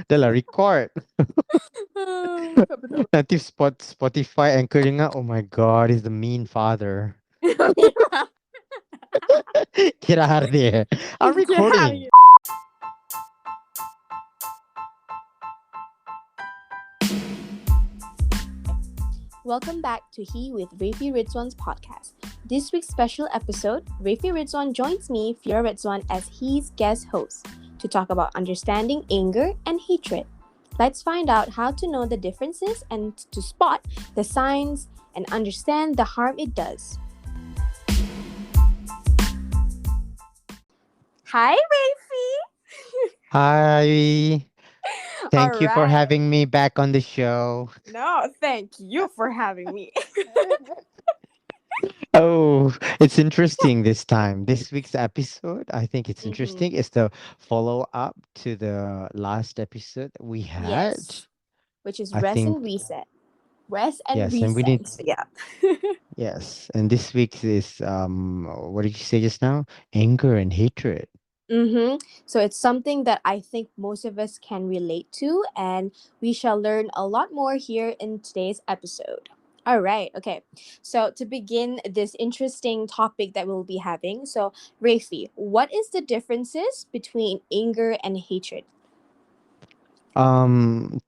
Dala record. Betul. Nanti Spotify anchoring nga, oh my god, he's the mean father. Get out of there. I'm Get out of recording. here. Welcome back to He with Refie Redzuan's podcast. This week's special episode, Refie Redzuan joins me, Firah Redzuan, as his guest host to talk about understanding anger and hatred. Let's find out how to know the differences and to spot the signs and understand the harm it does. Hi, Refie! Hi. All Thank you for right. having me back on the show. No, thank you for having me. Oh, it's interesting this time. This week's episode, I think it's Mm-hmm. interesting. It's the follow up to the last episode that we had. Yes, which is I rest think, and reset. Rest and yes, and we reset. need, So, yeah. yes, and this week is, what did you say just now? Anger and hatred. Mm-hmm. So it's something that I think most of us can relate to, and we shall learn a lot more here in today's episode. All right, okay. So to begin this interesting topic that we'll be having, so Rafi, what is the differences between anger and hatred?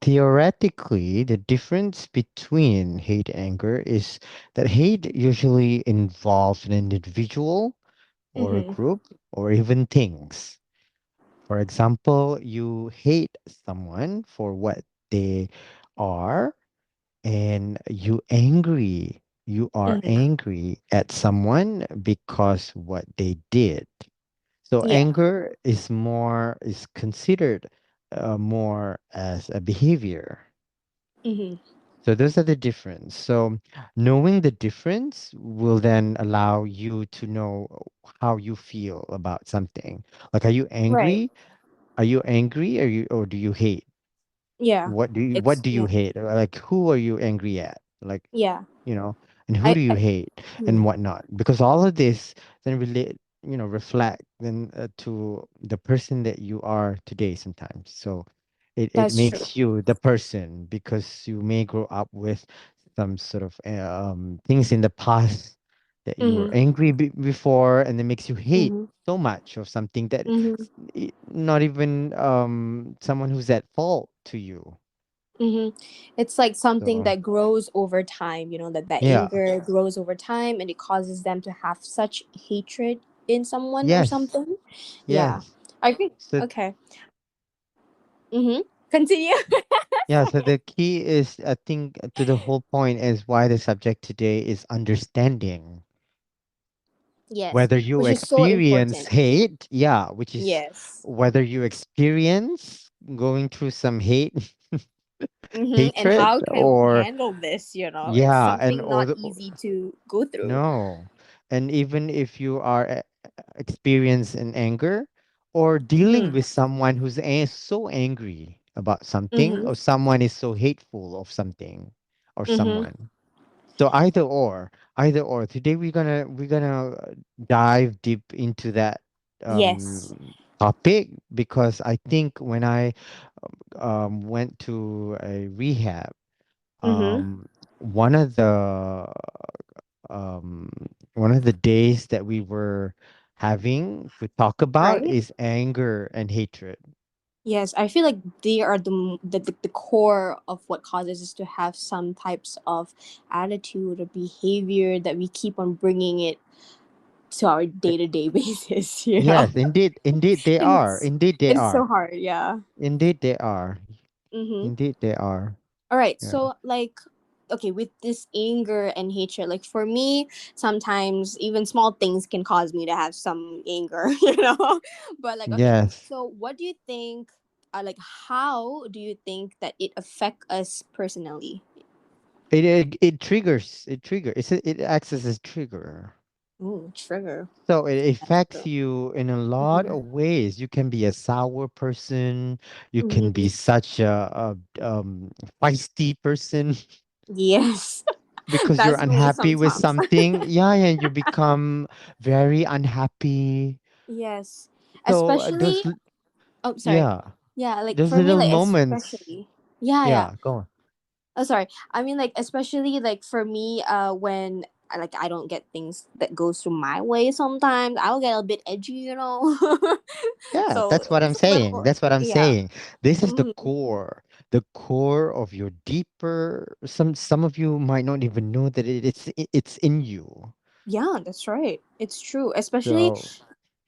Theoretically, the difference between hate and anger is that hate usually involves an individual or a Mm-hmm. group or even things. For example, you hate someone for what they are, and you are Mm-hmm. angry at someone because what they did. So Yeah. anger is considered more as a behavior. Mm-hmm. So those are the difference. So knowing the difference will then allow you to know how you feel about something. Like, are you Right. angry? Are you angry? Or do you hate? Yeah. What do you Yeah. hate? Like, who are you angry at? Like, Yeah. you know, and who I. do you I. hate Hmm. and whatnot? Because all of this then relate, reflect then to the person that you are today sometimes. So it That's true. makes you the person because you may grow up with some sort of things in the past that you were Mm-hmm. angry before, and it makes you hate Mm-hmm. so much of something that Mm-hmm. not even someone who's at fault to you. Mm-hmm. It's like something So that grows over time, that yeah. anger grows over time and it causes them to have such hatred in someone or Yes. something. Yeah. Yes. I agree. So Okay. Mm-hmm. Continue. yeah, so the key is, I think, to the whole point is why the subject today is understanding. Yes. Whether you Which is so experience important. hate, yeah, which is Yes. whether you experience going through some Mm-hmm. And hatred, how can we or handle this? It's yeah, and something not easy to go through. no, and even if you are experience in anger or dealing Mm-hmm. with someone who's so angry about something, Mm-hmm. or someone is so hateful of something or Mm-hmm. someone. So either or. Today we're gonna dive deep into that Yes. topic, because I think when I went to a rehab, Mm-hmm. um, one of the um, one of the days that we were having to talk about Right. is anger and hatred. Yes, I feel like they are the core of what causes us to have some types of attitude or behavior that we keep on bringing it to our Uh, day to day basis. Yes, indeed they And are. Indeed they it's so are. hard, yeah. Indeed they are. Mm-hmm. Indeed they are. All right, Yeah. so like, okay, with this anger and hatred, like for me, sometimes even small things can cause me to have some anger, But like, okay, Yes. so what do you think? Like, how do you think that it affect us personally? It triggers. It acts as a trigger. Ooh, trigger. So it That's affects true. you in a lot Mm-hmm. of ways. You can be a sour person. You can be Mm-hmm. such a feisty person Yes, because you're that's me unhappy with sometimes. something. Yeah, yeah, you become very unhappy. Yes, So especially. Oh, sorry. yeah. Yeah, like Those for me, little like moments. especially. Yeah, yeah. Yeah, go on. Oh, sorry. I mean, like especially like for me, when like I don't get things that goes through my way, sometimes I'll get a bit edgy, you know. Yeah, So that's what I'm it's a saying. little, That's what I'm yeah. saying. This is Mm-hmm. the core of your deeper. Some of you might not even know that it's in you. Yeah, that's right. It's true. Especially So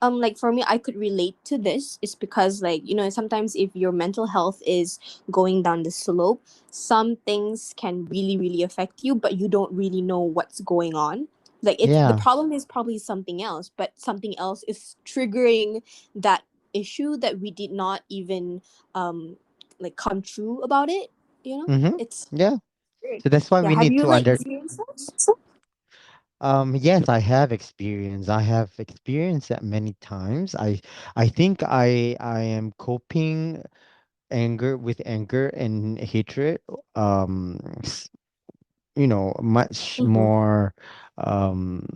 like for me, I could relate to this is because, like, you know, sometimes if your mental health is going down the slope, some things can really really affect you, but you don't really know what's going on. Like it's the yeah. problem is probably something else, but something else is triggering that issue that we did not even like come true about it, you know. Mm-hmm. It's Yeah. weird. So that's why Yeah, we have need you to like under. experienced that? Yes, I have experience. I have experienced that many times. I think I am coping anger with anger and hatred. Much Mm-hmm. more. Um,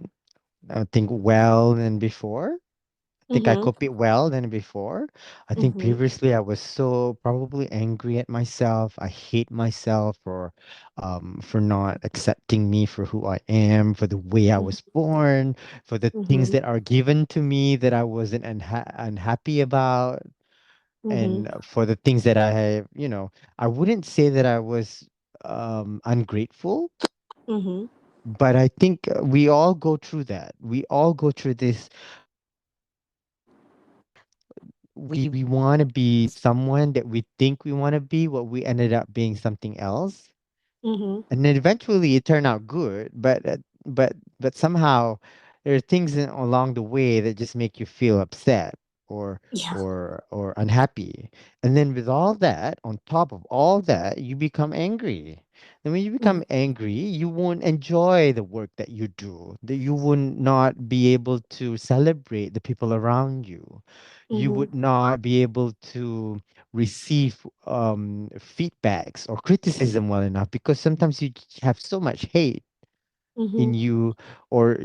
I think well than before. Think I Mm-hmm. cope it well than before. I think Mm-hmm. previously I was so probably angry at myself. I hate myself for not accepting me for who I am, for the way I was born, for the things Mm-hmm. that are given to me that I wasn't unhappy about, Mm-hmm. and for the things that I have, I wouldn't say that I was ungrateful, Mm-hmm. but I think we all go through that. We all go through this. We want to be someone that we think we want to be, what we ended up being something else, Mm-hmm. and then eventually it turned out good, but somehow there are things along the way that just make you feel upset or Yeah. or unhappy, and then with all that, on top of all that, you become angry. And when you become Mm-hmm. angry, you won't enjoy the work that you do, that you would not be able to celebrate the people around you, you Mm-hmm. would not be able to receive feedbacks or criticism well enough, because sometimes you have so much hate Mm-hmm. in you, or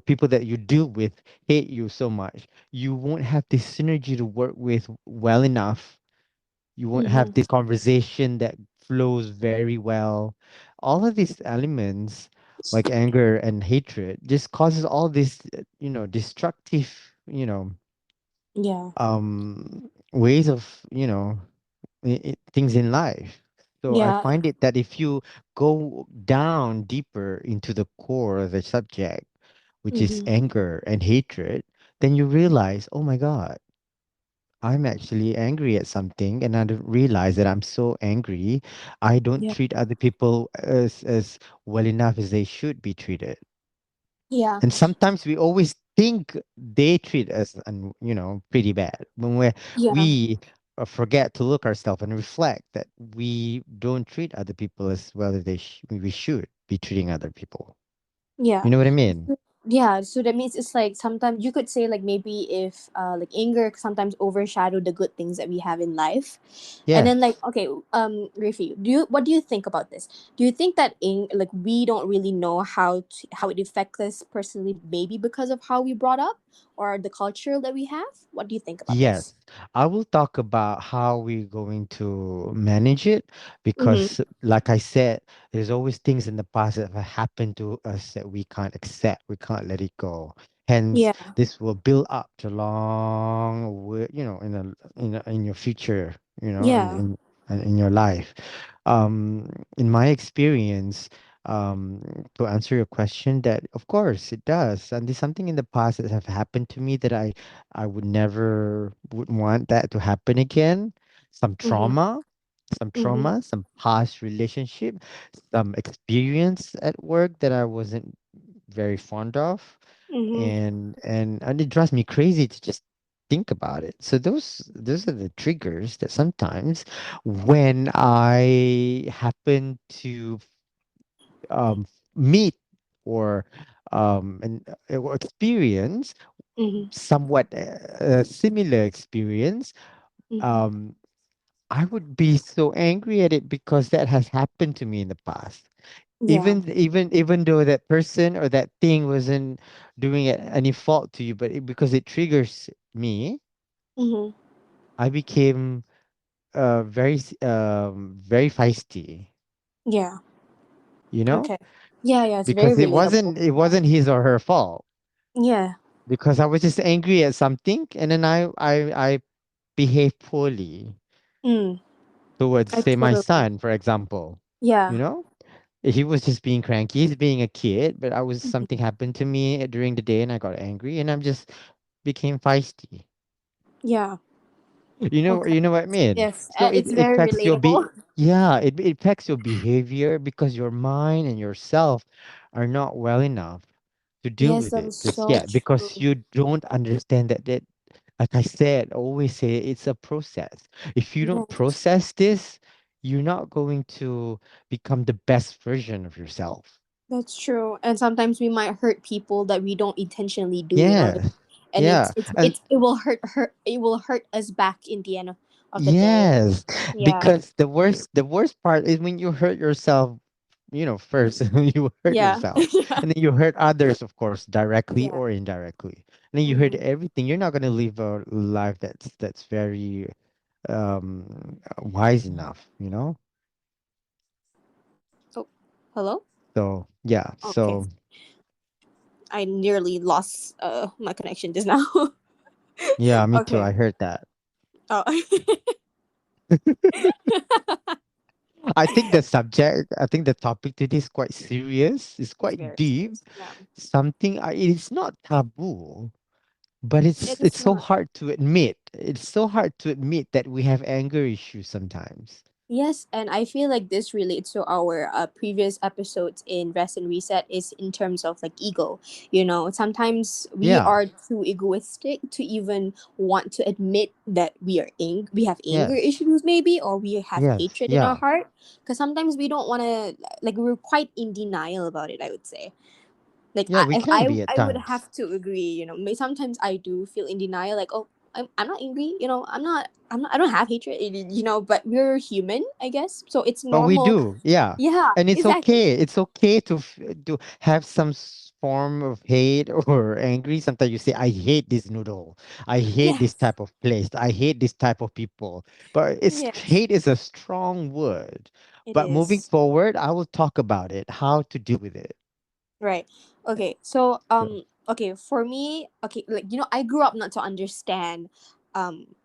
people that you deal with hate you so much, you won't have this synergy to work with well enough. You won't have Mm-hmm. this conversation that flows very well. All of these elements, like anger and hatred, just causes all this destructive, Yeah. ways of things in life. So I Yeah. find it that if you go down deeper into the core of the subject, which is Mm-hmm. anger and hatred, then you realize, oh my God, I'm actually angry at something, and I don't realize that I'm so angry. I don't Yeah. treat other people as well enough as they should be treated. Yeah. And sometimes we always think they treat us pretty bad when Yeah. we forget to look ourselves and reflect that we don't treat other people as well as we should be treating other people. You Yeah. know what I mean? Yeah, so that means it's like sometimes you could say like maybe if like anger sometimes overshadow the good things that we have in life. And then like Yes. okay, Rifi, what do you think about this? Do you think that like we don't really know how it affects us personally, maybe because of how we brought up or the culture that we have? What do you think about Yes, this? I will talk about how we're going to manage it, Mm-hmm. because, like I said, there's always things in the past that have happened to us that we can't accept, we can't let it go. Hence, Yeah. this will build up to long, in your future, Yeah. in your life. In my experience, to answer your question, that of course it does, and there's something in the past that have happened to me that I would never would want that to happen again. Some Mm-hmm. trauma, some Mm-hmm. trauma, some past relationship, some experience at work that I wasn't very fond of, Mm-hmm. and it drives me crazy to just think about it. So those are the triggers that sometimes when I happen to um meet or or experience Mm-hmm. somewhat a similar experience, Mm-hmm. um, I would be so angry at it because that has happened to me in the past. Yeah. Even though that person or that thing wasn't doing any fault to you, but because it triggers me, Mm-hmm. I became very feisty, Yeah. you know, Okay. Yeah, yeah, it's very because relatable. it wasn't his or her fault, Yeah. because I was just angry at something, and then I behaved poorly Mm. towards, I say, my totally. son, for example. You Yeah. know, he was just being cranky. He's being a kid, but I was something Mhm. happened to me during the day, and I got angry, and I'm just became feisty. Yeah. You Okay. know what I mean? Yes, So it's it very affects your relatable. yeah, it affects your behavior because your mind and yourself are not well enough to deal Yes, with that it is just so yet, because true. you don't understand that, like I said, always say, it's a process. If you don't Yes, process this, you're not going to become the best version of yourself. that's true. And sometimes we might hurt people that we don't intentionally do, Yeah. and Yeah. And it will it will hurt us back in the end of the day. yes, Yeah. because the worst part is when you hurt yourself, first. You hurt Yeah. yourself, Yeah. and then you hurt others, of course, directly Yeah. or indirectly. And then you hurt Mm-hmm. everything. You're not going to live a life that's very wise enough, Oh, hello? so yeah, Okay. so I nearly lost my connection just now. yeah, me too, Okay. I heard that. Oh. I think the topic today is quite serious, it's It's quite very deep, serious. Yeah. something, it's not taboo. But It it's is so not. hard to admit. It's so hard to admit that we have anger issues sometimes. Yes, and I feel like this relates to our previous episodes in Rest and Reset is in terms of like ego. Sometimes we Yeah. are too egoistic to even want to admit that we have anger Yes. issues maybe, or we have Yes. hatred in our Yeah. heart, because sometimes we don't want to, like, we're quite in denial about it, I would say. Like Yeah, we if can be at I would times. have to agree, sometimes I do feel in denial, like, oh, I'm not angry, I don't have hatred, but we're human, I guess, so it's But we normal. do. Yeah. Yeah, And it's exactly. okay. It's okay to have some form of hate or angry. Sometimes you say, I hate this noodle. I hate this Yes. type of place. I hate this type of people. But Yes, hate is a strong word. it But moving is. forward, I will talk about it, how to deal with it. Right. Okay. So So, okay, for me, okay, like, I grew up not to understand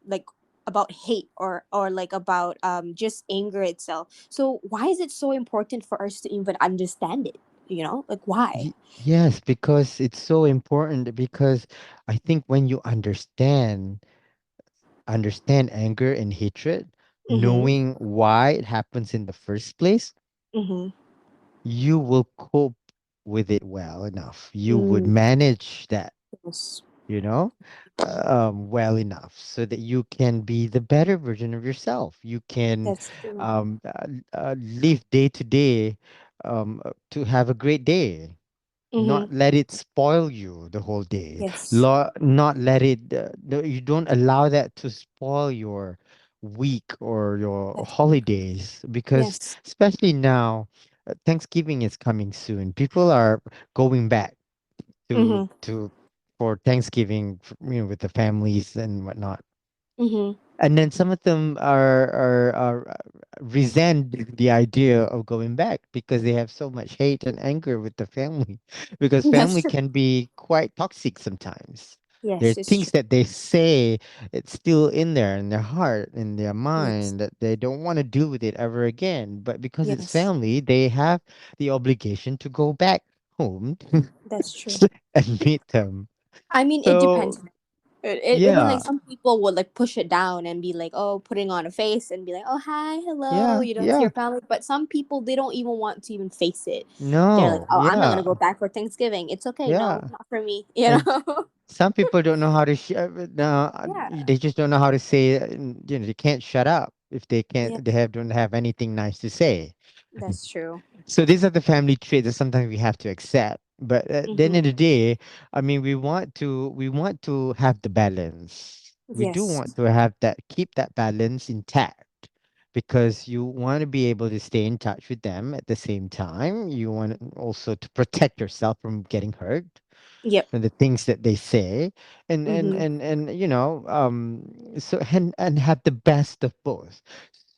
like about hate, or like about just anger itself. So why is it so important for us to even understand it? Like, why? Yes, because it's so important, because I think when you understand anger and hatred, Mhm. knowing why it happens in the first place, Mhm. you will cope with it well enough. You would Mm, manage that, yes. well enough, so that you can be the better version of yourself. You can That's true. live day to day, to have a great day, Mhm. not let it spoil you the whole day. Yes. Not let it, no, you don't allow that to spoil your week or your That's holidays, because yes. especially now, Thanksgiving is coming soon. People are going back Mhm. to for Thanksgiving, with the families and whatnot. Mhm. And then some of them are resent the idea of going back, because they have so much hate and anger with the family, because That's family true. can be quite toxic sometimes. There are Yes, it's things true. that they say, it's still in there, in their heart, in their Yes. mind, that they don't want to deal with it ever again, but because it's Yes. family, they have the obligation to go back home That's true. and meet them. I mean, it depends. So Even like yeah, some people would like push it down and be like, oh, putting on a face and be like, oh, hi, hello, yeah, to yeah. your family. But some people, they don't even want to even face it. They're like, No, oh, I'm not gonna yeah, go back for Thanksgiving. It's okay. No, yeah. not for me. And some people don't know how to no, Yeah, they just don't know how to say, they can't shut up if they yeah, can't, don't have anything nice to say. that's true. So these are the family traits that sometimes we have to accept, but at the end of Mm-hmm. the day, I mean, we want to have the balance. We do Yes, want to have that, keep that balance intact, because you want to be able to stay in touch with them. At the same time, you want also to protect yourself from getting hurt. Yep. and the things that they say, Mhm. and so and have the best of both.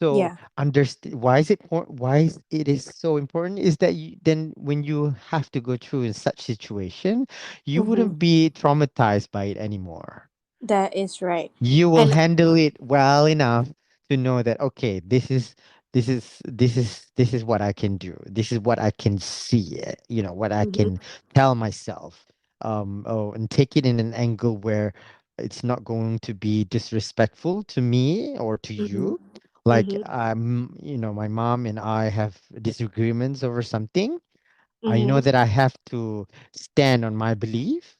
So Yeah. understand why is it why is it is so important is that then when you have to go through in such situation, you Mhm. wouldn't be traumatized by it anymore. That is right. You will And handle it well enough to know that okay, this is what I can do, this is what I can see, what I mhm. can tell myself, and take it in an angle where it's not going to be disrespectful to me or to Mhm. you. Like Mhm. my mom and I have disagreements over something. I know Mhm. that I have to stand on my belief,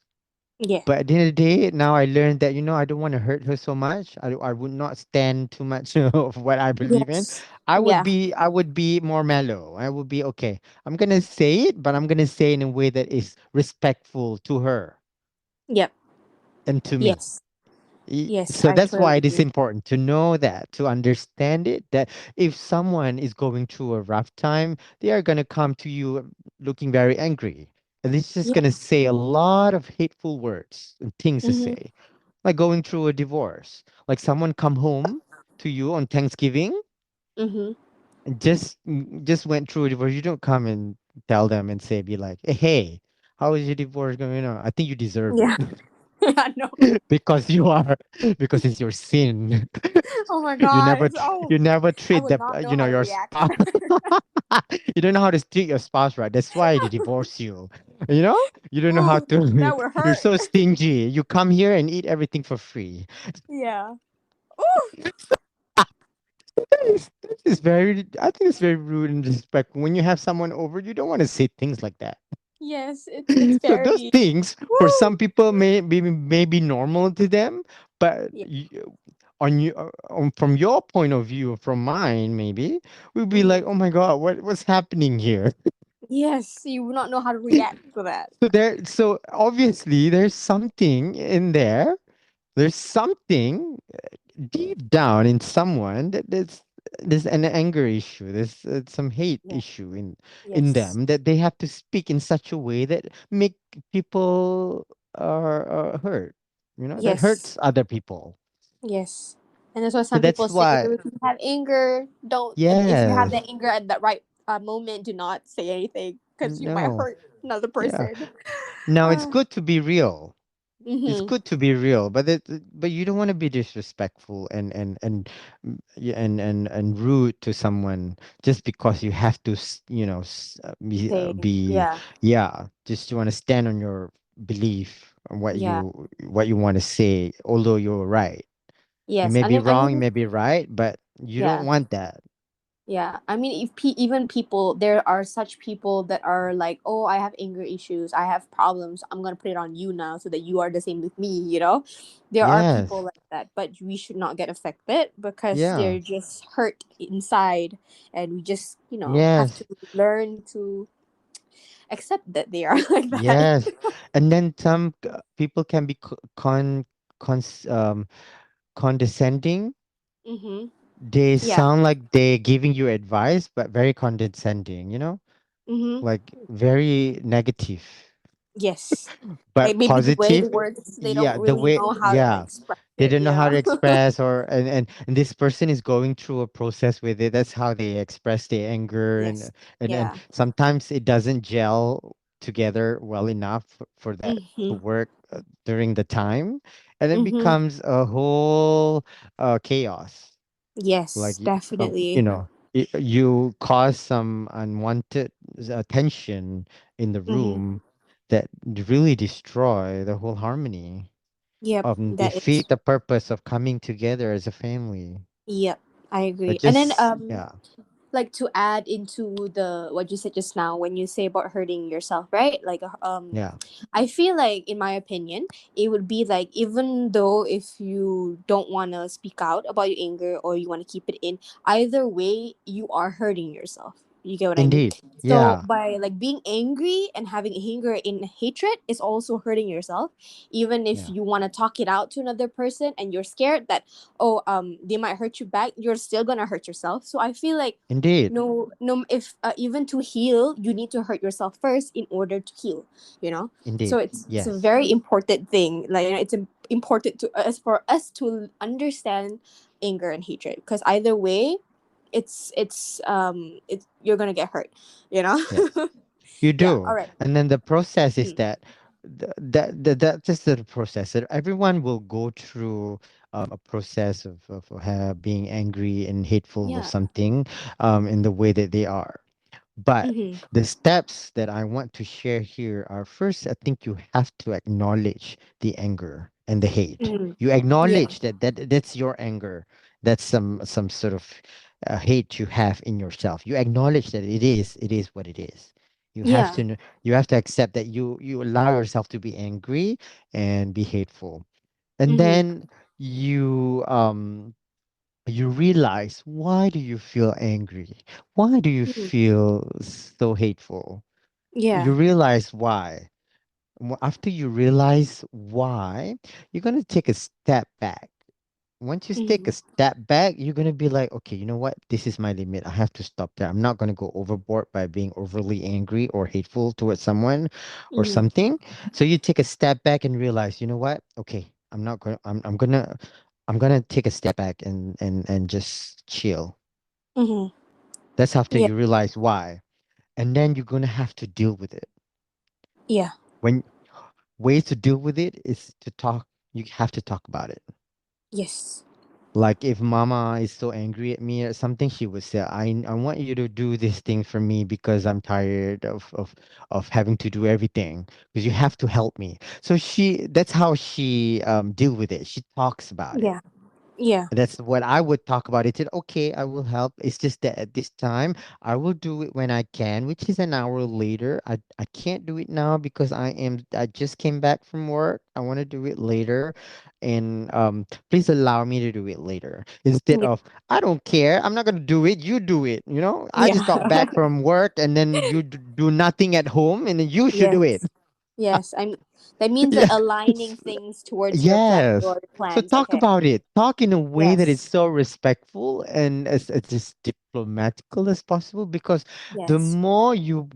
Yeah. but at the end of the day, now I learned that, I don't want to hurt her so much. I would not stand too much of what I believe in. Yes. I would Yeah. be I would be more mellow. I would be okay. I'm gonna say it, but I'm gonna say it in a way that is respectful to her Yep. and to me. Yes. Yes, So I that's why totally it is agree. important to know that, to understand it, that if someone is going through a rough time, they are going to come to you looking very angry. And it's just Yeah. going to say a lot of hateful words and things to Mhm. say, like going through a divorce. Like someone come home to you on Thanksgiving Mhm. and just went through a divorce. You don't come and tell them and say, be like, hey, how is your divorce going on? I think you deserve it. Yeah. I know. because you are because it's your sin. Oh my you god. never It's, tr- oh, you never I treat would the not know how to your react to spouse. that. You don't know how to treat your spouse right. That's why they divorce you. you know you don't know how Ooh, to. that would You're hurt. so stingy. You come here and eat everything for free. Yeah. Ooh. That is very, I think it's very rude and disrespectful. When you have someone over, you don't want to say things like that. Yes, it's So those very. things for some Woo. people may be normal to them, but Yeah. on you from your point of view, from mine maybe, we'll be like, Mhm. oh my god, what's happening here? Yes, you would not know how to react to that. So obviously there's something in there. There's something deep down in someone that there's an anger issue. There's some hate Yeah. issue in Yes. them that they have to speak in such a way that make people are hurt. That Yes. hurts other people. Yes. And that's why So some people that's say why, if you have anger, don't. If you have yes, that anger at that right moment, do not say anything because you might no, hurt another yeah. person. Now it's Uh, good to be real. It's mm-hmm. good to be real, but you don't want to be disrespectful and rude to someone just because you have to Say be, yeah, yeah, just you want to stand on your belief on yeah, what you want to say, although you're right. You yes. may And be then I wrong, you mean, may be right, but you don't yeah. want that. Yeah, I mean, if even people, there are such people that are like, oh, I have anger issues, I have problems, I'm gonna put it on you now so that you are the same with me, you know? There are people Yes, like that, but we should not get affected because yeah, they're just hurt inside, and we just, have to yes, learn to accept that they are like that. yes. And then some people can be cons condescending. Mm-hmm. They Yeah. sound like they're giving you advice, but very condescending, Mm-hmm. like very negative, Yes. but Maybe the way it positive. works, they don't Yeah, the really way, know how to yeah, express they it, don't know how to yeah. express, or and this person is going through a process with it. That's how they express their anger, and Yes. and and Yeah. sometimes it doesn't gel together well enough for that to Mm-hmm. work during the time, and it Mm-hmm. becomes a whole chaos. Like Yes, definitely. you cause some unwanted tension in the Mm-hmm. room that really destroy the whole harmony, Yep, that is. defeat the purpose of coming together as a family. Yep, I But agree. And then just, yeah, like to add into the what you said just now when you say about hurting yourself, right? Like yeah, I feel like in my opinion, it would be like even though if you don't want to speak out about your anger or you want to keep it in, either way you are hurting yourself. You get what I mean? Indeed. So Yeah. by like being angry and having anger in hatred is also hurting yourself. Even if Yeah. you want to talk it out to another person and you're scared that, oh, they might hurt you back, you're still gonna hurt yourself. So I feel like Indeed. no, if even to heal, you need to hurt yourself first in order to heal. You know, so Indeed. it's a Yes. very important thing. Like, you know, it's important to us, for us to understand anger and hatred, because either way, it's you're gonna get hurt. You know. Yes. You Yeah. All do. right. And then the process is Mm. that that just the process that everyone will go through a process of being angry and hateful of Yeah. something in the way that they are. But Mm-hmm. the steps that I want to share here are first, I think you have to acknowledge the anger and the hate. Mm-hmm. You Yeah. acknowledge that's your anger. That's some sort of hate you have in yourself. You acknowledge that it is what it is. You have Yeah. to you have to accept that you allow yourself to be angry and be hateful. And Mm-hmm. then you realize, why do you feel angry? Why do you Mm-hmm. feel so hateful? You Yeah. realize why. After you realize why, you're going to take a step back. Once you take a Mm-hmm. step back, you're going to be like, okay, you know what? This is my limit. I have to stop there. I'm not going to go overboard by being overly angry or hateful towards someone or Mm-hmm. something. So you take a step back and realize, you know what? Okay, I'm not going to I'm gonna take a step back and just chill. Mm-hmm. That's after Yeah. you realize why. And then you're gonna have to deal with it. Yeah. When ways to deal with it is to talk. You have to talk about it. Yes. Like if mama is so angry at me or something, she would say, I want you to do this thing for me because I'm tired of having to do everything because you have to help me. So that's how she deal with it. She talks about it. Yeah. Yeah. That's what I would talk about. It said, okay, I will help. It's just that at this time, I will do it when I can, which is an hour later. I can't do it now because I just came back from work. I want to do it later. And please allow me to do it later. Instead Yeah. of, I don't care, I'm not gonna do it, you do it. I just got Yeah. back from work and then you do nothing at home and then you should do it. Yes. Yes. That means like Yeah. aligning things towards Yes. your So plans. talk Okay. about it. Talk in a way that is Yes. so respectful and as diplomatical as possible because the Yes. more you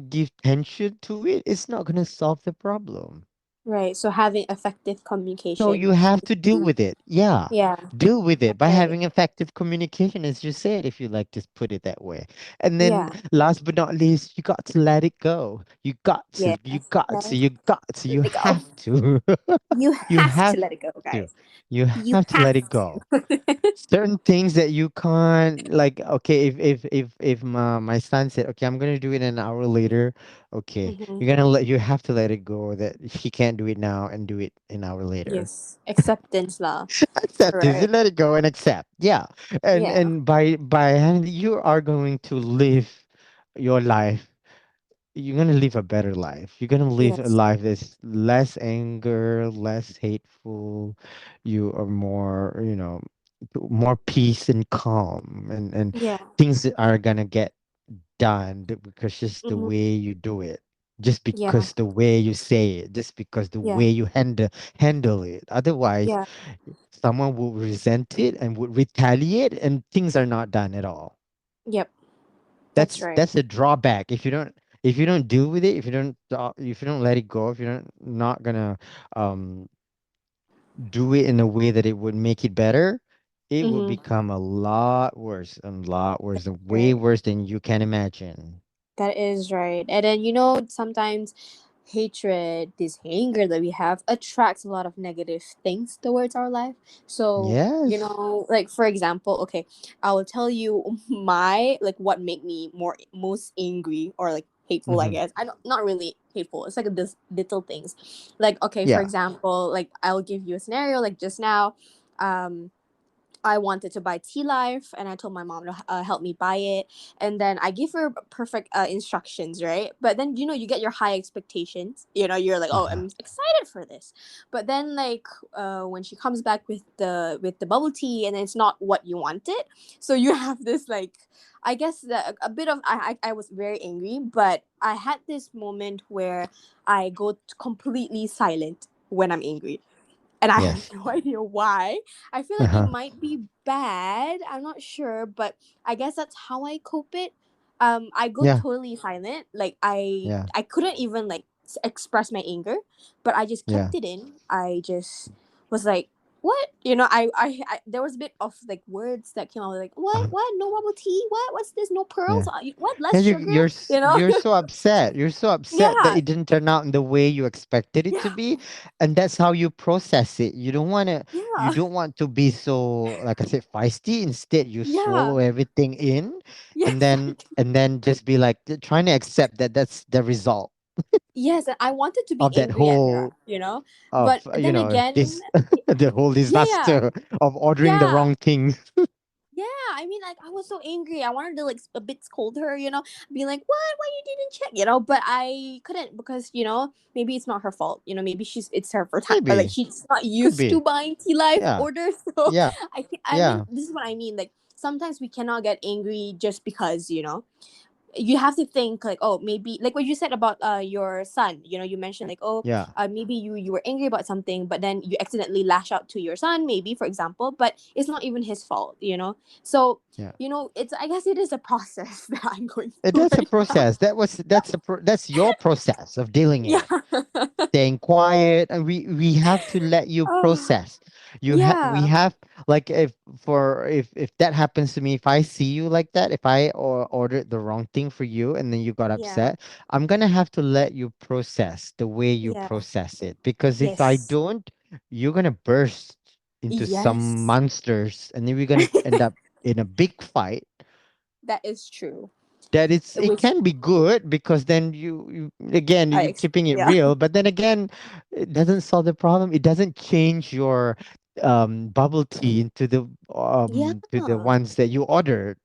give tension to it, it's not going to solve the problem. Right. So having effective So communication. you have to deal with it. Yeah. Yeah. Deal with it by Okay. having effective communication, as you said, if you like to put it that way. And then Yeah. last but not least, you got to let it go. You got to, Yes. you got to, Yes. you got to, Let you it go. have to. You You have to have let it go, to. guys. You You have to have let it go. to. Certain things that you can't like. Okay, if my son said, "Okay, I'm gonna do it an hour later," okay, Hmm. you have to let it go that he can't do it now and do it an hour later. Yes. Acceptance law. Accept this, you Right. let it go and accept. Yeah, and Yeah. and by having you are going to live your life. You're gonna live a better life. You're gonna live a Yes. life that's less anger, less hateful. You are more, more peace and calm, and Yeah. things that are gonna get done because just the Hmm. way you do it, just Yeah. because the way you say it, just because the Yeah. way you handle it. Otherwise, Yeah. someone will resent it and would retaliate, and things are not done at all. Yep. That's that's right. that's a drawback if you don't deal with it, if you don't let it go, if you're not gonna um do it in a way that it would make it better, it will Mm-hmm. become a lot worse and lot worse, way Right. worse than you can imagine. That is right. And then, sometimes hatred, this anger that we have, attracts a lot of negative things towards our life. So, Yes. like for example, okay, I will tell you my like what make me most angry or like hateful, I Hmm. guess. I don't Not really hateful. It's like this little things. Like, okay, for Yeah. example, like I'll give you a scenario like just now. Um I wanted to buy Tea Life, and I told my mom to help me buy it. And then I gave her perfect instructions, right? But then you get your high expectations. You're like, oh, Uh-huh. I'm excited for this. But then like when she comes back with the bubble tea, and it's not what you wanted, so you have this like. I guess a bit of I was very angry, but I had this moment where I go completely silent when I'm angry, and I have Yes. no idea why. I feel like it Uh-huh. might be bad. I'm not sure, but I guess that's how I cope it. I go Yeah. totally silent. Like I Yeah. I couldn't even like express my anger, but I just Yeah. kept it in. I just was like, what? I there was a bit of like words that came out like, what? Uh-huh. What? No bubble tea? What? What's this? No pearls? Yeah. What? Yeah, Less sugar? You know? you're so upset. You're so upset that Yeah. it didn't turn out in the way you expected it to Yeah. be, and that's how you process it. You Yeah. don't want to be so, like I said, feisty. Instead, you Yeah. swallow everything in, Yes. and then just be like trying to accept that that's the result Yes, and I wanted to be of that angry at whole her. of But then again, this the whole yeah, disaster of ordering the yeah, wrong thing. yeah. I mean, like, I was so angry. I wanted to like a bit scold her, be like, "What? Why you didn't check?" But I couldn't because maybe it's not her fault. Maybe it's her first time, or like Maybe she's not could used to be. buying tea life Yeah. orders. So Yeah. I can I mean, Yeah. this is what I mean. Like sometimes we cannot get angry just because you have to think like, oh, maybe like what you said about your son. You mentioned like, oh, Yeah. maybe you were angry about something, but then you accidentally lash out to your son, maybe, for example, but it's not even his fault. So Yeah. it's, I guess, it is a process that I'm going through That's a right now. process. That's your process of dealing Yeah. it. Staying quiet, and we have to let you Oh, process. We yeah, have, like, if that happens to me, if I see you like that, if I ordered the wrong thing for you and then you got yeah, upset, I'm gonna have to let you process the way you yeah. process it, because if I Yes, don't, you're gonna burst into some yes, monsters, and then we're gonna end up in a big fight. that is true. That it Which can be good, because then again, I you're keeping it yeah. real, but then again, it doesn't solve the problem. It doesn't change your bubble tea into Yeah. the ones that you ordered.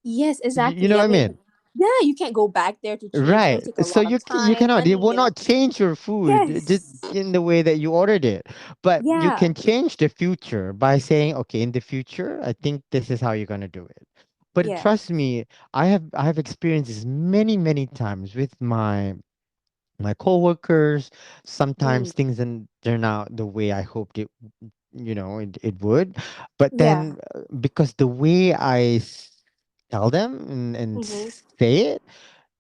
Yes, You exactly. know I what I mean, mean? yeah, you can't go back there to change. It'll Right. take a So lot of you time, cannot. It and will not change your food just yes, in the way that you ordered it. But you yeah, can change the future by saying, okay, in the future, I think this is how you're gonna do it. But yeah, trust me, I have experienced this many, many times with my coworkers. mm, Sometimes things didn't turn out the way I hoped it would. But yeah, then, because the way I tell them and mm-hmm. say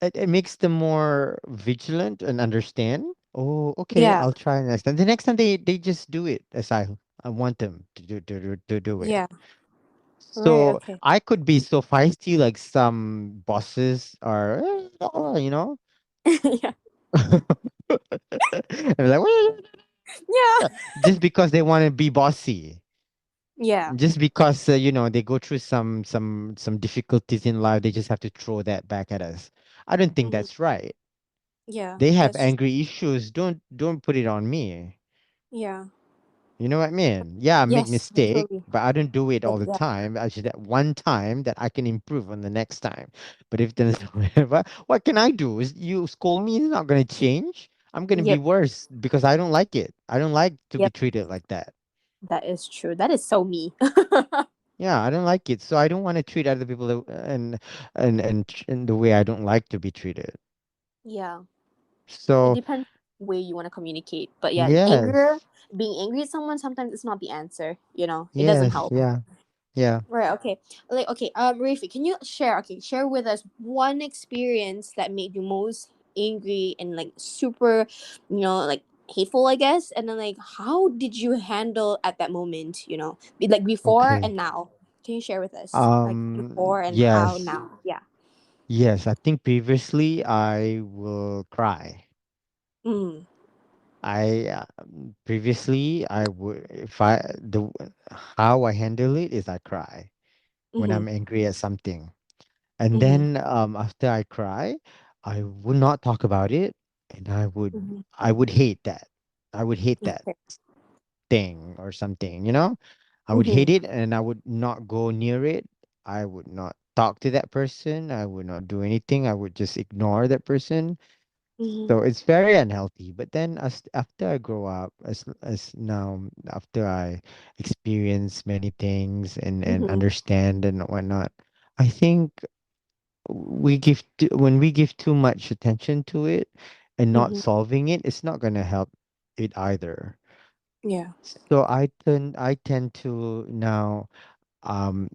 it makes them more vigilant and understand. Oh, okay, Yeah, I'll try next time. The next time they just do it as I want them to do it. yeah, right, So okay, I could be so feisty, like some bosses are, yeah, I'm like, "Well," yeah, just because they want to be bossy, yeah, just because they go through some difficulties in life, they just have to throw that back at us. I don't think mm-hmm. that's right. Yeah, They have that's angry issues. Don't put it on me. yeah, You know what I mean? Yeah, I make yes, mistake, totally, but I don't do it all but the yeah, time. I should, that one time that I can improve on the next time. But if there's what can I do? Is you scold me, it's not gonna change. I'm gonna be yep, worse because I don't like it. I don't like to be yep, treated like that. that is true. That is so me. Yeah, I don't like it. So I don't want to treat other people and the way I don't like to be treated. Yeah, it So depends way you want to communicate, but yeah, anger, yes, being angry at someone sometimes it's not the answer. It doesn't yes, help. yeah, yeah. Right, okay. Like, okay, Rafi, can you share with us one experience that made you most angry and like super, like hateful, I guess, and then like how did you handle at that moment, like before Okay. and now? Can you share with us like before and how Yes. now? Yeah. Yes, I think previously I will cry. Mm. Previously I would, if I the how I handle it is I cry when Mm-hmm. I'm angry at something. And Mm-hmm. then after I cry, I would not talk about it, and Mm-hmm. I would hate that. I would hate that Okay. thing or something. I would hate Mhm. it and I would not go near it. I would not talk to that person. I would not do anything. I would just ignore that person. Mhm. So it's very unhealthy. But then as after I grow up, as now after I experience many things and Mhm. understand and whatnot, I think when we give too much attention to it and not Mhm. solving it, it's not gonna help it either. Yeah. So I tend to now um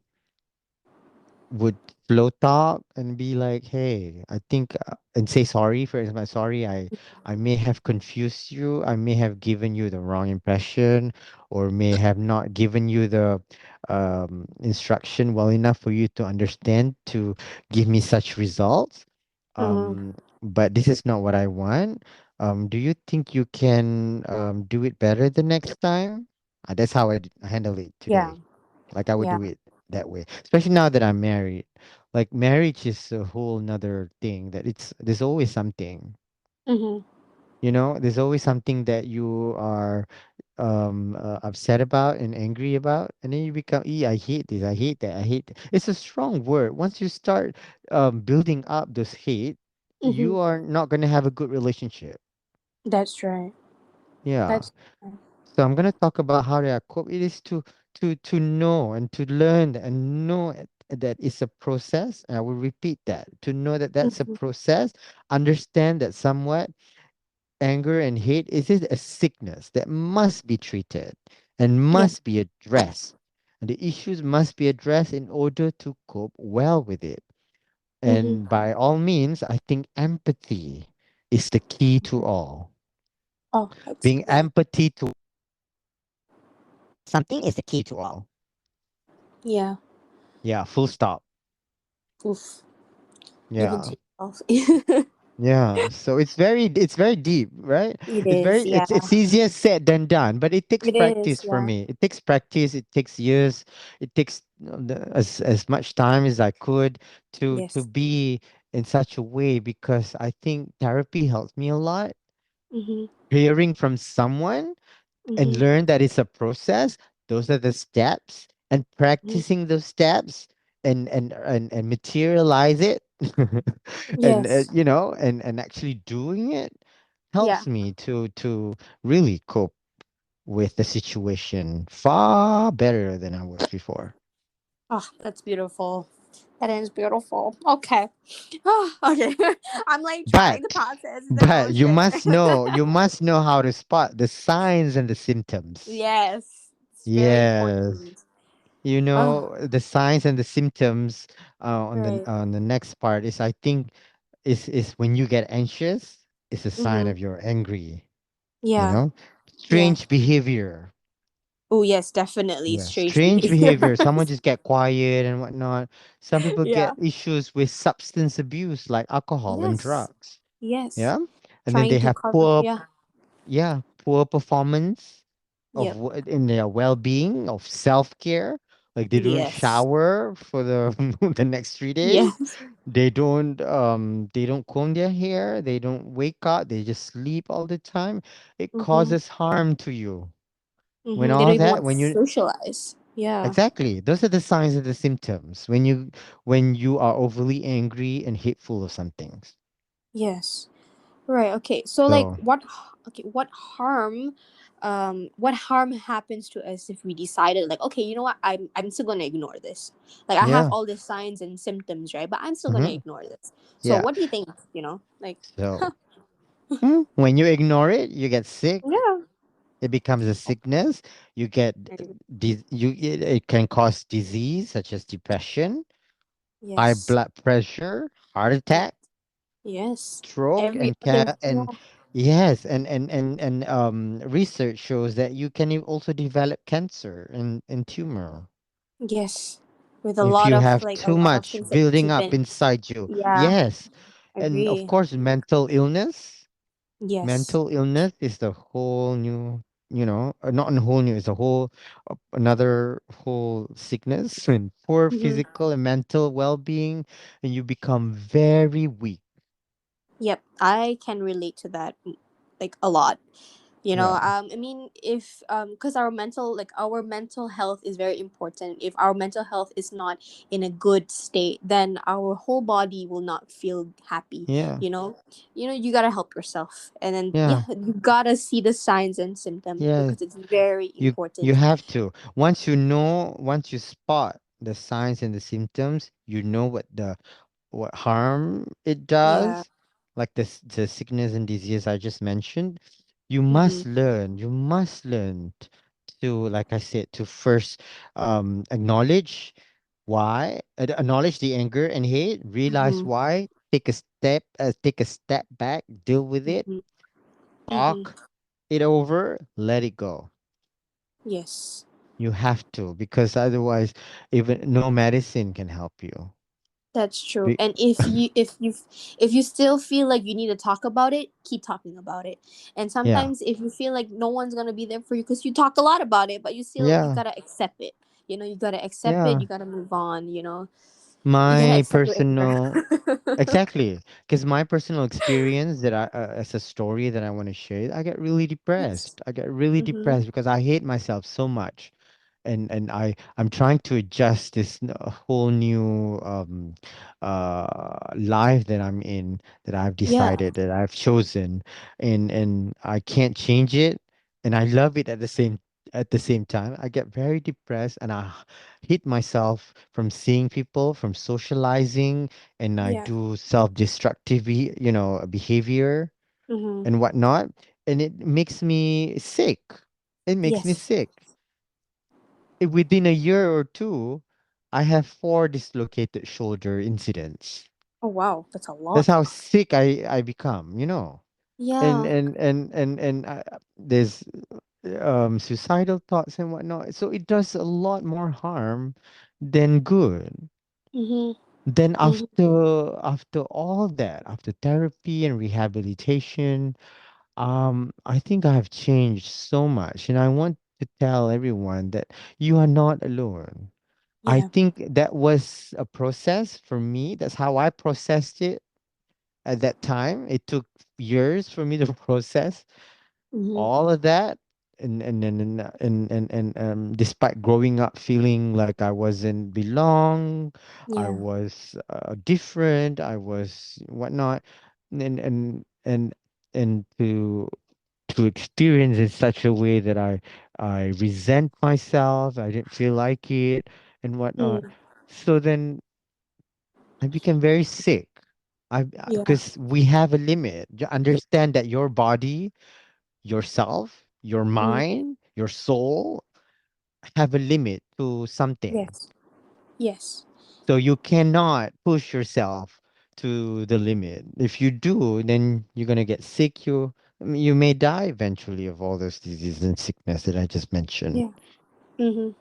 would flow talk and be like, "Hey, I think," and say sorry. For example, sorry, I may have confused you. I may have given you the wrong impression, or may have not given you the instruction well enough for you to understand to give me such results. Mhm. But this is not what I want. Do you think you can do it better the next time? That's how I handle it Yeah. today. Like I would Yeah. do it that way, especially now that I'm married. Like marriage is a whole nother thing that there's always something, Mhm. there's always something that you are upset about and angry about, and then you become, I hate this, I hate that, I hate that. It's a strong word. Once you start building up this hate, you Mhm. are not going to have a good relationship. That's right. Yeah. That's right. So I'm gonna talk about how to cope. It is to know and to learn and know that it's a process. And I will repeat that, to know that that's a Mhm. process. Understand that somewhat anger and hate is it a sickness that must be treated and Yeah. must be addressed. And the issues must be addressed in order to cope well with it. Mhm. And by all means, I think empathy is the key to all. Oh, that's Being yeah. empathy to something is the key to all. Yeah. Yeah, full stop. Oof. Even Yeah. to yourself. Yeah. So it's very deep, right? It is. Yeah. It's easier said than done, but it takes It is. practice for Yeah. me. It takes practice, it takes years, it takes as much time as I could to Yes. be in such a way, because I think therapy helps me a lot. Mhm. Hearing from someone and Mhm. learn that it's a process. Those are the steps, and Mhm. practicing those steps and materialize it, and Yes. and actually doing it Yeah. helps me to really cope with the situation far better than I was before. Oh, that's beautiful. That is beautiful. Okay. Oh, okay. I'm like trying to But process the but emotion. you must know how to spot the signs and the symptoms. Yes. It's very Yes. important. Oh, The signs and the symptoms right. on the next part is, I think, is when you get anxious, it's a sign Mm-hmm. of you're angry, you Yeah. know? Yeah. Strange behavior. Oh, yes, definitely. Yeah, Strange strange behavior. behavior. Someone just get quiet and whatnot. Some people Yeah. get issues with substance abuse like alcohol and Yes. drugs. Yes. Yeah. And then Trying they to have cover. Yeah. poor performance Yep. in their well-being, of self-care. Like they don't Yes. shower for the the next 3 days. Yes. They don't comb their hair, they don't wake up, they just sleep all the time. It Mm-hmm. causes harm to you. When Mm-hmm. They all don't even that want to when you socialize. Yeah. Exactly, those are the signs and the symptoms when you are overly angry and hateful of some things. Yes. Right. Okay. So, like, So okay, what harm happens to us if we decided, like, okay, you know what, I'm still gonna ignore this. Like, I have yeah. all the signs and symptoms, right? But I'm still gonna Hmm. ignore this. So, Yeah. what do you think? Like, So when you ignore it, you get sick. yeah. It becomes a sickness. You get it can cause disease such as depression, high Yes. blood pressure, heart Yes. attack, Yes. stroke, Every okay. Yeah. and yes, research shows that you can also develop cancer and tumor Yes. With if you have a too lot of much things that building you've up been. inside you. Yeah. Yes, and of Agree. course, mental illness. Yes. Mental illness is the whole new, not a whole new, it's a whole another whole sickness and poor Mm-hmm. physical and mental well-being, and you become very weak. Yep. I can relate to that, like, a lot. You know, Yeah. I mean, if because our mental health is very important. If our mental health is not in a good state, then our whole body will not feel happy. Yeah. You know, you gotta help yourself, and then Yeah. yeah, you gotta see the signs and symptoms Yeah. because it's very You important. have to. Once you spot the signs and the symptoms, you know what harm it Yeah. does, like the sickness and disease I just mentioned. Mm-hmm. You must learn to, like I said, to first acknowledge why, acknowledge the anger and hate, realize Mm-hmm. why, take a step back, deal with it, Mm-hmm. Mm-hmm. talk it over, let it go. Yes. You have to, because otherwise, even no medicine can help you. That's true. Be- And if you still feel like you need to talk about it, keep talking about it. And yeah, sometimes if you feel like no one's gonna be there for you because you talk a lot about it, but you yeah, gotta accept it. You gotta accept it. yeah. You gotta move on. You gotta My accept your anger. personal Exactly, because my personal experience that as a story that I want to share, I get really Yes. depressed. I get really Mhm. depressed because I hate myself so much, and I'm trying to adjust this whole new life that I'm in, that I've Yeah. decided, that I've chosen, and I can't change it, and I love it at the same time. I get very depressed, and I hit myself from seeing people, from socializing, and I Yeah. do self-destructive behavior Mhm. and whatnot, and it makes me sick. It makes me Yes. sick. Within a year or two, I have 4 dislocated shoulder incidents. Oh wow, that's a That's lot. how sick I become. And Yeah. there's suicidal thoughts and whatnot. So it does a lot more harm than good. Mhm. Then Mhm. after all that, after therapy and rehabilitation, I think I have changed so much, and I want to tell everyone that you are not alone. I Yeah. think that was a process for me. That's how I processed it at that time. It took years for me to process Mhm. all of that, despite growing up feeling like I wasn't belong, I Yeah. was different, I was whatnot, and and to experience in such a way that I resent myself, I didn't feel like it and whatnot. Mm. So then I became very sick. I Yeah. Because we have a limit. You understand that your body, yourself, your Mhm. mind, your soul have a limit to something. Yes. Yes. So you cannot push yourself to the limit. If you do, then you're gonna get sick. You may die eventually of all those diseases and sickness that I just mentioned. Yeah. Mhm.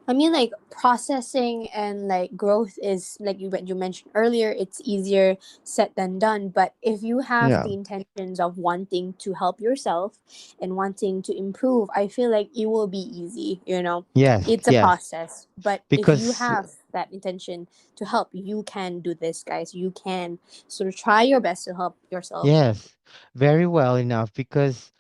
I mean, like processing and like growth is like you mentioned earlier. It's easier said than done. But if you have Yeah. the intentions of wanting to help yourself and wanting to improve, I feel like it will be easy. Yes. It's a Yes. process. But if you Because have that intention to help, you can do this, guys. You can sort of try your best to help yourself. yes, very well enough. Because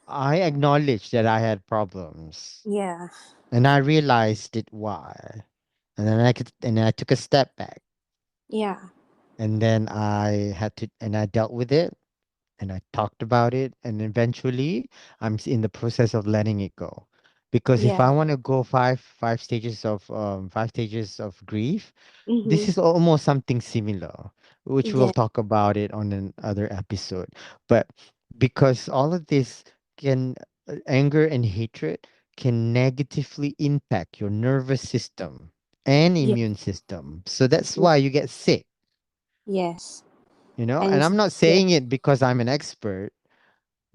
I acknowledged that I had problems, Yeah. and I realized it why, and I took a step back, Yeah. and then I dealt with it, and I talked about it, and eventually in the process of letting it go. Because if Yeah. I want to go five stages of grief, this Mm-hmm. is almost something similar, which we'll Yeah. talk about it on another episode. But because all of this can anger and hatred can negatively impact your nervous system and Yeah. immune system. So that's Yeah. why you get sick, Yes. and And I'm not yeah. saying it because I'm an expert,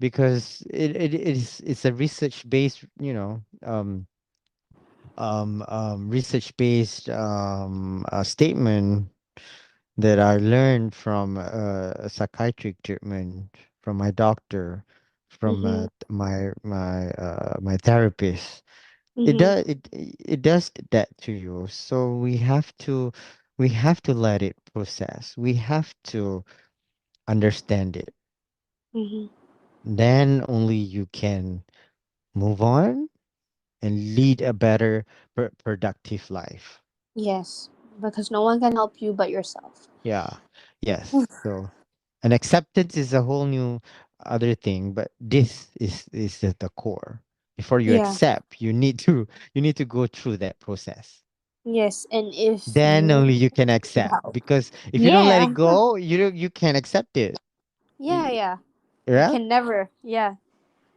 because it's a research based statement that I learned from a psychiatric treatment from my doctor, from Mm-hmm. my therapist. It Mm-hmm. does it does that to you. So we have to let it process. We have to understand it. Mm-hmm. Then only you can move on and lead a better, productive life. Yes, because no one can help you but yourself. Yeah. Yes. So, and acceptance is a whole new other thing, but this is the core. Before you Yeah. accept, you need to go through that process. Yes, and if Then you only you can need accept. help. Because if you don't let Yeah. it go, you can't accept it. Yeah, Y- yeah. You Yeah. can never. Yeah.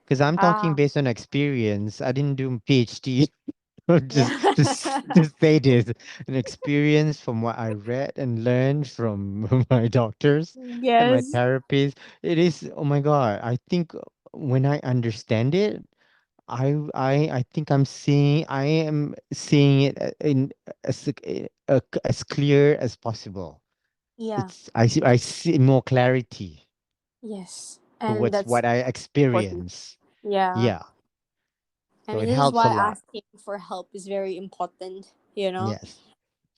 Because I'm talking Ah. based on experience. I didn't do PhD. Yeah. Just say this, an experience from what I read and learned from my doctors and my Yes. therapists. It is, oh my God, I think when I understand it, I think I am seeing it in as clear as possible. Yeah. I see more clarity Yes. And towards that's what I important. experience. Yeah. Yeah, I so mean, it this is helps a why lot. asking for help is very important, you know? Yes.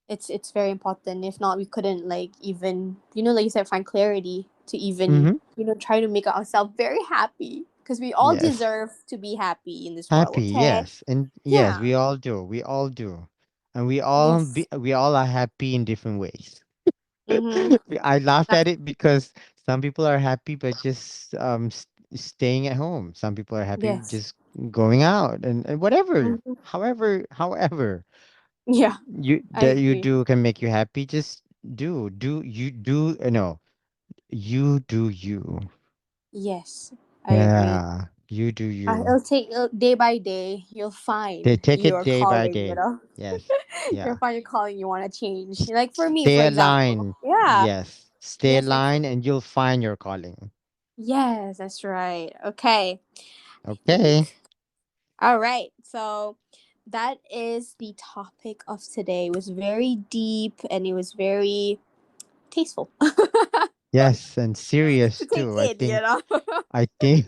It's very important. If not, we couldn't like even, like you said, find clarity to even, Mm-hmm. try to make ourselves very happy because we all Yes. deserve to be happy in this world, Happy, okay? yes. And yes, Yeah. we all do. We all do. And Yes. we all are happy in different ways. Mm-hmm. I laugh That's at it because some people are happy but just staying at home. Some people are happy yes. just going out and whatever. Hmm. However Yeah, you I that you agree. do can make you happy, just do no, you do you. Yes, I agree. Yeah, you do you. It'll take day by day. You'll They find take it your day by calling. You day. know, Yes. you'll Yeah. find your calling. You want to change. S- Like for me, for Stay example. aligned. Yeah. Yes. Stay Yes, that's aligned and you'll find your calling. yes, that's right. Okay. Okay. Pink. All right. So that is the topic of today. It was very deep and it was very tasteful to Yes, and serious take too. in. I think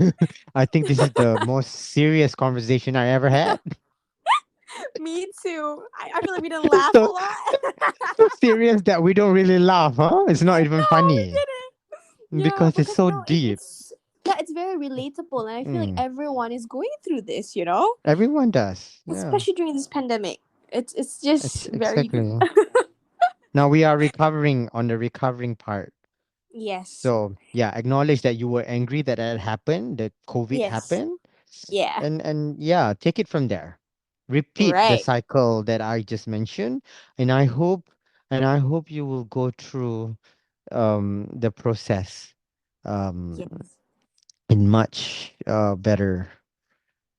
I think this is the most serious conversation I ever had. Me too. I feel like we didn't laugh a so lot. so serious that we don't really laugh, huh? It's not even No, we funny didn't. Yeah, because it's because so deep. it's yeah, it's very relatable, and I feel like Mm. everyone is going through this, Everyone does. Yeah. especially during this pandemic. It's just It's very deep. exactly. Now we are recovering on the recovering part. Yes. So yeah, acknowledge that you were angry that that happened, that COVID Yes. happened, Yeah. and yeah, take it from there. Repeat the Right. cycle that I just mentioned, and I hope you will go through the process um Yes. in much better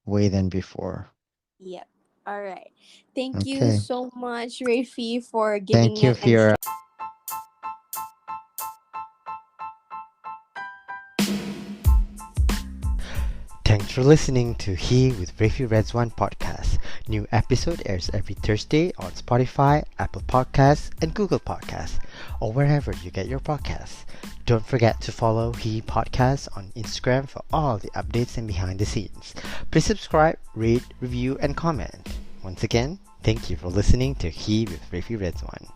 way than before. Yep. All right. Thank you Okay. so much, Rafi, for giving Thank me you, an Fira. Thanks for listening to He with Refie Redzuan podcast. New episode airs every Thursday on Spotify, Apple Podcasts, and Google Podcasts, or wherever you get your podcasts. Don't forget to follow He Podcast on Instagram for all the updates and behind the scenes. Please subscribe, rate, review, and comment. Once again, thank you for listening to He with Refie Redzuan.